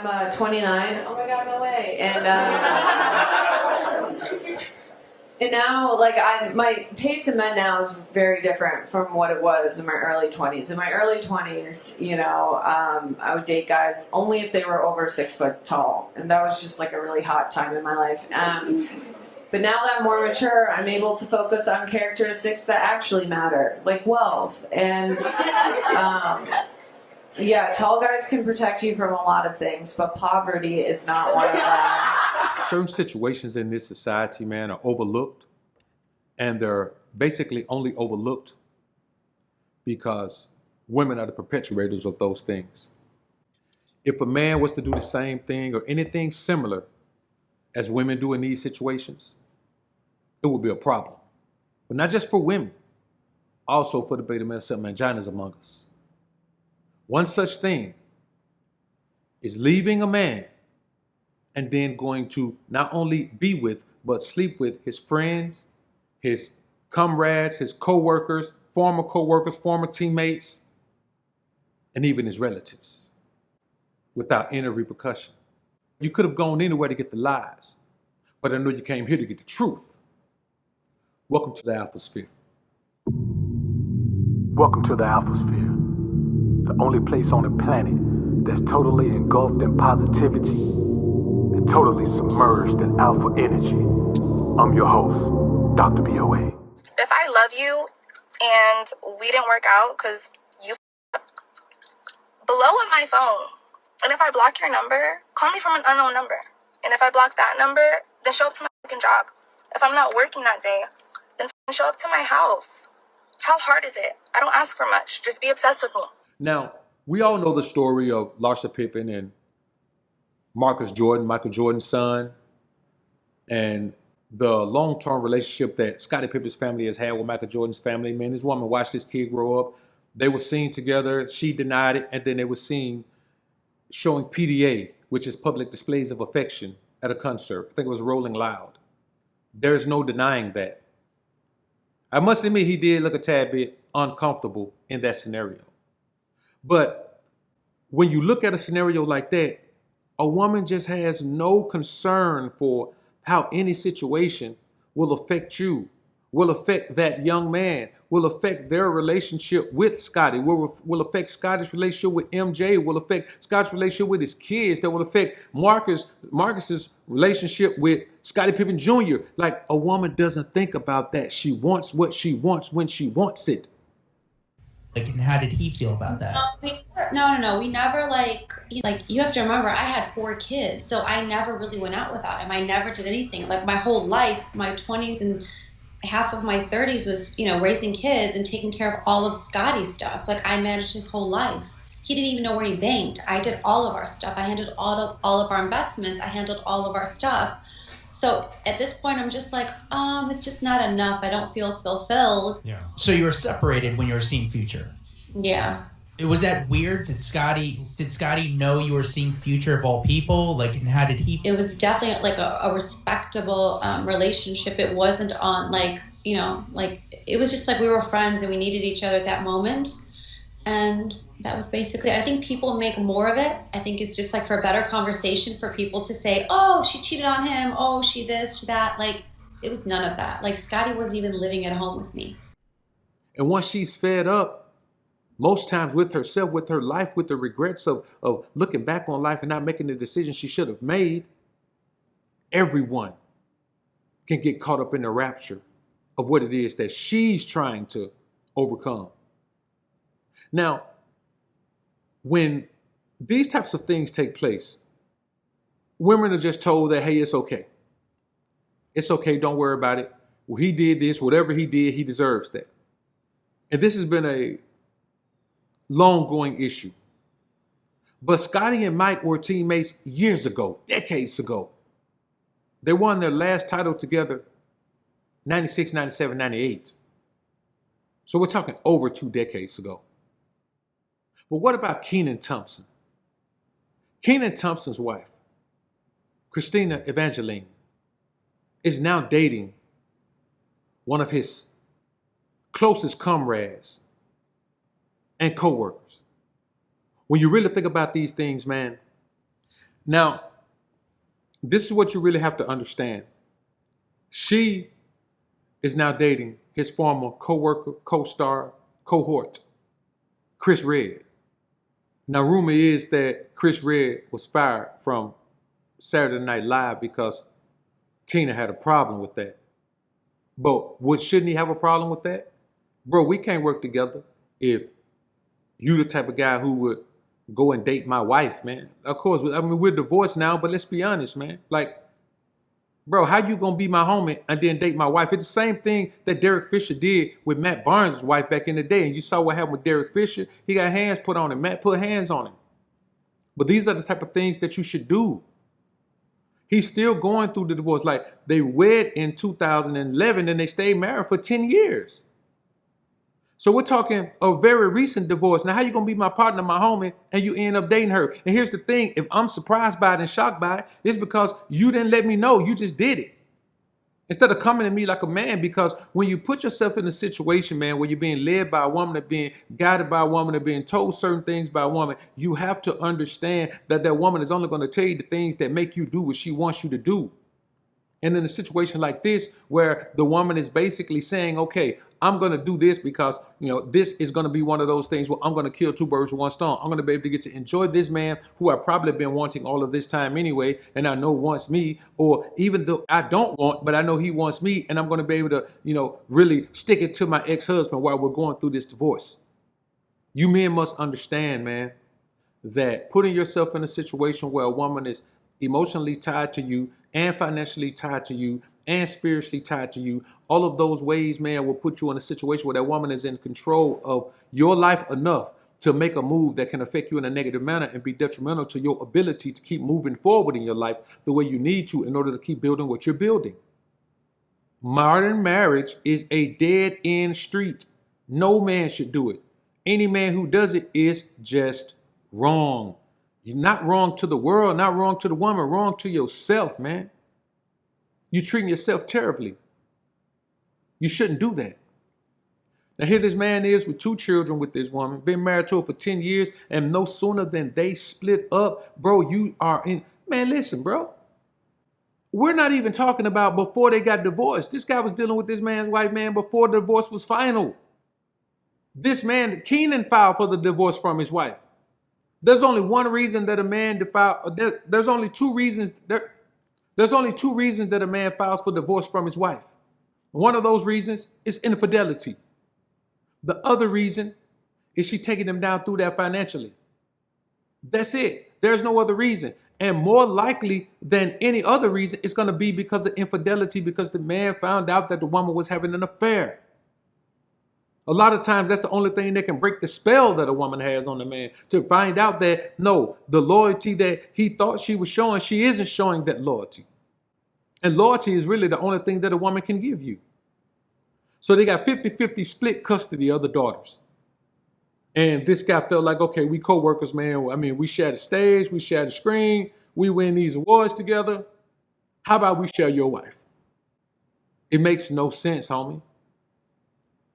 I'm 29. Oh my God, no way. And now, like, my taste in men now is very different from what it was in my early 20s. In my early 20s, you know, I would date guys only if they were over 6 foot tall. And that was just like a really hot time in my life. But now that I'm more mature, I'm able to focus on characteristics that actually matter, like wealth. And yeah, tall guys can protect you from a lot of things, but poverty is not one of them. Certain situations in this society, man, are overlooked, and they're basically only overlooked because women are the perpetuators of those things. If a man was to do the same thing or anything similar as women do in these situations, it would be a problem. But not just for women, also for the beta male manginas among us. One such thing is leaving a man and then going to not only be with, but sleep with his friends, his comrades, his co-workers, former teammates, and even his relatives without any repercussion. You could have gone anywhere to get the lies, but I know you came here to get the truth. Welcome to the Alpha Sphere. Welcome to the Alpha Sphere, the only place on the planet that's totally engulfed in positivity and totally submerged in alpha energy. I'm your host, Dr. BOA. If I love you and we didn't work out because you blow up my phone, and if I block your number, call me from an unknown number. And if I block that number, then show up to my fucking job. If I'm not working that day, then show up to my house. How hard is it? I don't ask for much. Just be obsessed with me. Now, we all know the story of Larsa Pippen and Marcus Jordan, Michael Jordan's son, and the long-term relationship that Scottie Pippen's family has had with Michael Jordan's family. Man, this woman watched this kid grow up. They were seen together. She denied it, and then they were seen showing PDA, which is public displays of affection, at a concert. I think it was Rolling Loud. There's no denying that. I must admit he did look a tad bit uncomfortable in that scenario. But when you look at a scenario like that, a woman just has no concern for how any situation will affect you, will affect that young man, will affect their relationship with Scottie, will affect Scottie's relationship with MJ, will affect Scottie's relationship with his kids, that will affect Marcus's relationship with Scottie Pippen Jr. Like, a woman doesn't think about that. She wants what she wants when she wants it. Like, and how did he feel about that? No. We never, like, you have to remember, I had 4 kids, so I never really went out without him. I never did anything. Like, my whole life, my 20s and half of my 30s was, raising kids and taking care of all of Scottie's stuff. Like, I managed his whole life. He didn't even know where he banked. I did all of our stuff. I handled all of our investments. I handled all of our stuff. So at this point, I'm just like, it's just not enough. I don't feel fulfilled. Yeah. So you were separated when you were seeing Future. Yeah. Was that weird? Did Scottie know you were seeing Future of all people? Like, and how did he? It was definitely like a respectable relationship. It wasn't on it was just like we were friends and we needed each other at that moment. And that was basically, I think people make more of it. I think it's just like for a better conversation for people to say, oh, she cheated on him. Oh, she this, she that. Like, it was none of that. Like, Scottie wasn't even living at home with me. And once she's fed up, most times with herself, with her life, with the regrets of looking back on life and not making the decision she should have made, everyone can get caught up in the rapture of what it is that she's trying to overcome. Now, when these types of things take place, women are just told that, hey, it's okay. It's okay, don't worry about it. Well, he did this, whatever he did, he deserves that. And this has been a long-going issue. But Scottie and Mike were teammates years ago, decades ago. They won their last title together, 96, 97, 98. So we're talking over 2 decades ago. But what about Kenan Thompson? Kenan Thompson's wife, Christina Evangeline, is now dating one of his closest comrades and co-workers. When you really think about these things, man, Now, this is what you really have to understand. She is now dating his former co-worker, co-star, cohort, Chris Redd. Now, rumor is that Chris Redd was fired from Saturday Night Live because Kenan had a problem with that. But shouldn't he have a problem with that? Bro, we can't work together if you the type of guy who would go and date my wife, man. Of course, I mean, we're divorced now, but let's be honest, man. Like, bro, how you gonna be my homie and then date my wife? It's the same thing that Derek Fisher did with Matt Barnes' wife back in the day. And you saw what happened with Derek Fisher. He got hands put on him. Matt put hands on him. But these are the type of things that you should do. He's still going through the divorce. Like, they wed in 2011 and they stayed married for 10 years. So we're talking a very recent divorce. Now, how you going to be my partner, my homie, and you end up dating her? And here's the thing. If I'm surprised by it and shocked by it, it's because you didn't let me know. You just did it. Instead of coming to me like a man, because when you put yourself in a situation, man, where you're being led by a woman or being guided by a woman or being told certain things by a woman, you have to understand that that woman is only going to tell you the things that make you do what she wants you to do. And in a situation like this, where the woman is basically saying, okay, I'm going to do this because, this is going to be one of those things where I'm going to kill two birds with one stone. I'm going to be able to get to enjoy this man who I've probably been wanting all of this time anyway, and I know wants me, or even though I don't want, but I know he wants me, and I'm going to be able to, really stick it to my ex-husband while we're going through this divorce. You men must understand, man, that putting yourself in a situation where a woman is emotionally tied to you and financially tied to you and spiritually tied to you, all of those ways, man, will put you in a situation where that woman is in control of your life enough to make a move that can affect you in a negative manner and be detrimental to your ability to keep moving forward in your life the way you need to in order to keep building what you're building. Modern marriage is a dead-end street. No man should do it. Any man who does it is just wrong. You're not wrong to the world, not wrong to the woman, wrong to yourself, man. You're treating yourself terribly. You shouldn't do that. Now here this man is with 2 children with this woman, been married to her for 10 years, and no sooner than they split up, bro, you are in, man, listen, bro. We're not even talking about before they got divorced. This guy was dealing with this man's wife, man, before the divorce was final. This man, Kenan, filed for the divorce from his wife. There's only one reason that a man there's only two reasons that a man files for divorce from his wife. One of those reasons is infidelity. The other reason is she taking him down through that financially. That's it. There's no other reason. And more likely than any other reason, it's going to be because of infidelity, because the man found out that the woman was having an affair. A lot of times that's the only thing that can break the spell that a woman has on the man, to find out that, no, the loyalty that he thought she was showing, she isn't showing that loyalty. And loyalty is really the only thing that a woman can give you. So they got 50-50 split custody of the daughters. And this guy felt like, okay, we co-workers, man. I mean, we share the stage, we share the screen, we win these awards together. How about we share your wife? It makes no sense, homie.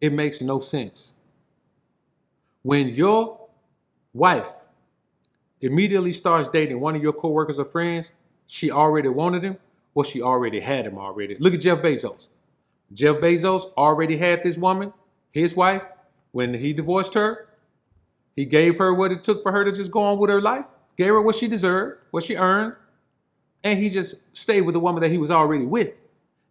It makes no sense. When your wife immediately starts dating one of your coworkers or friends, she already wanted him or she already had him already. Look at Jeff Bezos. Jeff Bezos already had this woman, his wife. When he divorced her, he gave her what it took for her to just go on with her life, gave her what she deserved, what she earned, and he just stayed with the woman that he was already with.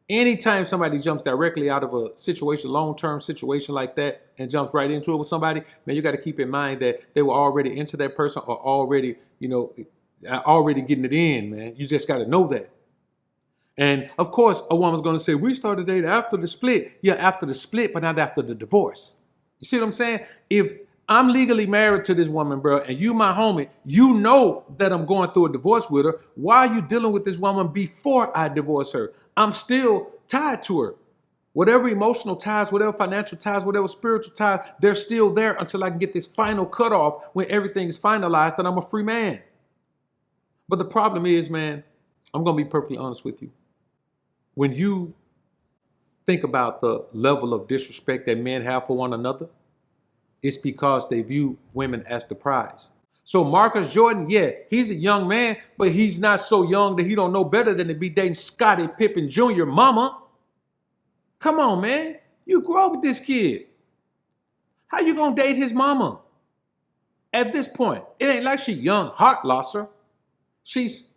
Anytime somebody jumps directly out of a situation, long-term situation like that, and jumps right into it with somebody, man, you got to keep in mind that they were already into that person or already, already getting it in, man. You just got to know that. And of course, a woman's going to say, we started dating after the split. Yeah, after the split, but not after the divorce. You see what I'm saying? If I'm legally married to this woman, bro, and you my homie, you know that I'm going through a divorce with her. Why are you dealing with this woman before I divorce her? I'm still tied to her. Whatever emotional ties, whatever financial ties, whatever spiritual ties, they're still there until I can get this final cutoff when everything is finalized and I'm a free man. But the problem is, man, I'm going to be perfectly honest with you. When you think about the level of disrespect that men have for one another, it's because they view women as the prize. So Marcus Jordan, yeah, he's a young man, but he's not so young that he don't know better than to be dating Scottie Pippen Jr. mama. Come on, man. You grew up with this kid. How you gonna date his mama? At this point, it ain't like she young heart losser. She's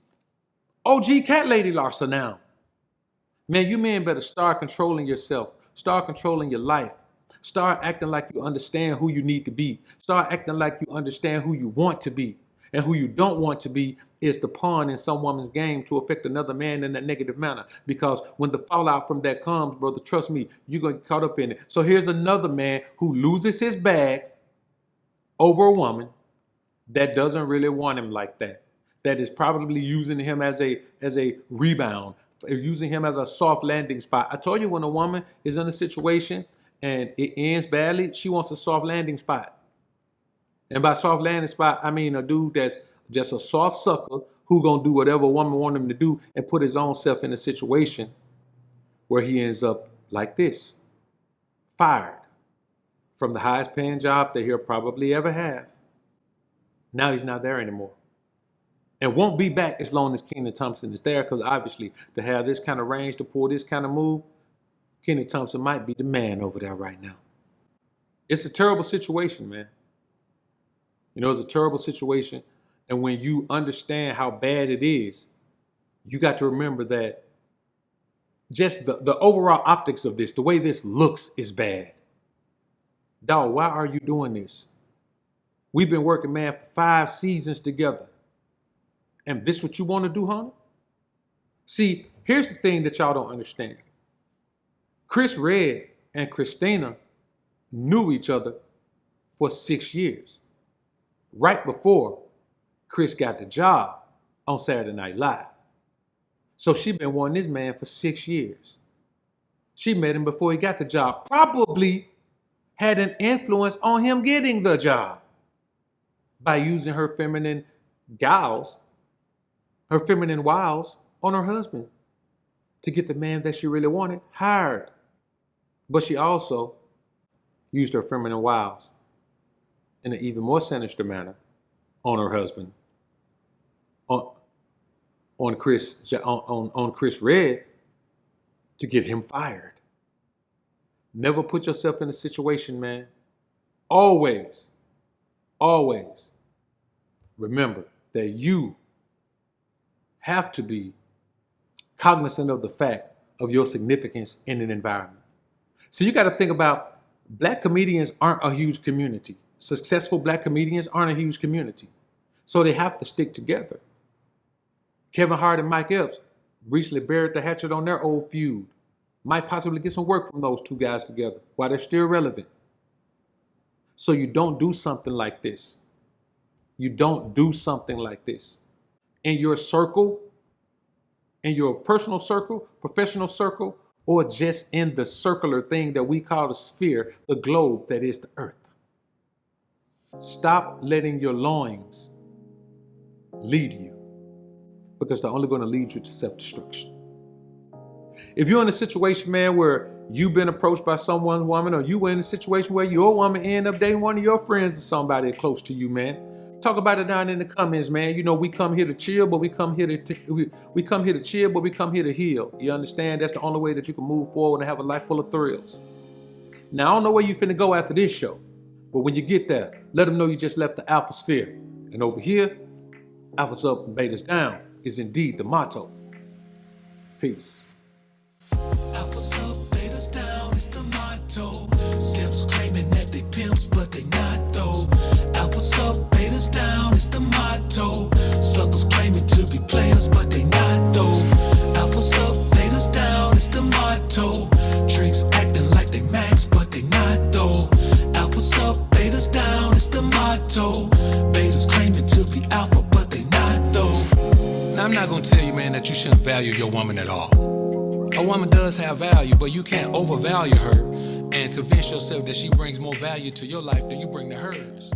OG cat lady losser now. Man, you men better start controlling yourself. Start controlling your life. Start acting like you understand who you need to be. Start acting like you understand who you want to be. And who you don't want to be is the pawn in some woman's game to affect another man in that negative manner. Because when the fallout from that comes, brother, trust me, you're going to get caught up in it. So here's another man who loses his bag over a woman that doesn't really want him like that. That is probably using him as a rebound, using him as a soft landing spot. I told you, when a woman is in a situation and it ends badly, she wants a soft landing spot. And by soft landing spot, I mean a dude that's just a soft sucker who gonna do whatever a woman want him to do and put his own self in a situation where he ends up like this, fired from the highest paying job that he'll probably ever have. Now he's not there anymore. And won't be back as long as Kenan Thompson is there, because obviously to have this kind of range to pull this kind of move, Kenan Thompson might be the man over there right now. It's a terrible situation, man. You know, it's a terrible situation. And when you understand how bad it is, you got to remember that just the overall optics of this, the way this looks, is bad. Dog, why are you doing this? We've been working, man, for 5 seasons together. And this what you want to do, honey? See, here's the thing that y'all don't understand. Chris Redd and Christina knew each other for 6 years. Right before Chris got the job on Saturday Night Live. So she been wanting this man for 6 years. She met him before he got the job. Probably had an influence on him getting the job by using her feminine wiles on her husband to get the man that she really wanted hired. But she also used her feminine wiles in an even more sinister manner on her husband, on Chris Redd, to get him fired. Never put yourself in a situation, man. Always remember that you have to be cognizant of the fact of your significance in an environment. So you got to think about, black comedians aren't a huge community. Successful black comedians aren't a huge community. So they have to stick together. Kevin Hart and Mike Epps recently buried the hatchet on their old feud. Might possibly get some work from those two guys together while they're still relevant. So you don't do something like this. You don't do something like this. In your circle, in your personal circle, professional circle, or just in the circular thing that we call the sphere, the globe that is the earth. Stop letting your loins lead you, because they're only going to lead you to self-destruction. If you're in a situation, man, where you've been approached by someone's woman, or you were in a situation where your woman ended up dating one of your friends or somebody close to you, man, talk about it down in the comments, man. You know, we come here to chill, but we come here to chill, but we come here to heal. You understand? That's the only way that you can move forward and have a life full of thrills. Now, I don't know where you finna go after this show, but when you get there, let them know you just left the alpha sphere. And over here, alphas up and betas down is indeed the motto. Peace. Alphas up, betas down is the motto. Simps claiming that they pimps, but they not though. Alphas up, betas down is the motto. Suckers claiming to be players, but they not though. Alphas up, betas down is the motto. Tricks acting like they max, but they not though. Alphas up, betas down is the motto. Betas claiming to be alpha, but they not though. Now, I'm not gonna tell you, man, that you shouldn't value your woman at all. A woman does have value, but you can't overvalue her and convince yourself that she brings more value to your life than you bring to hers.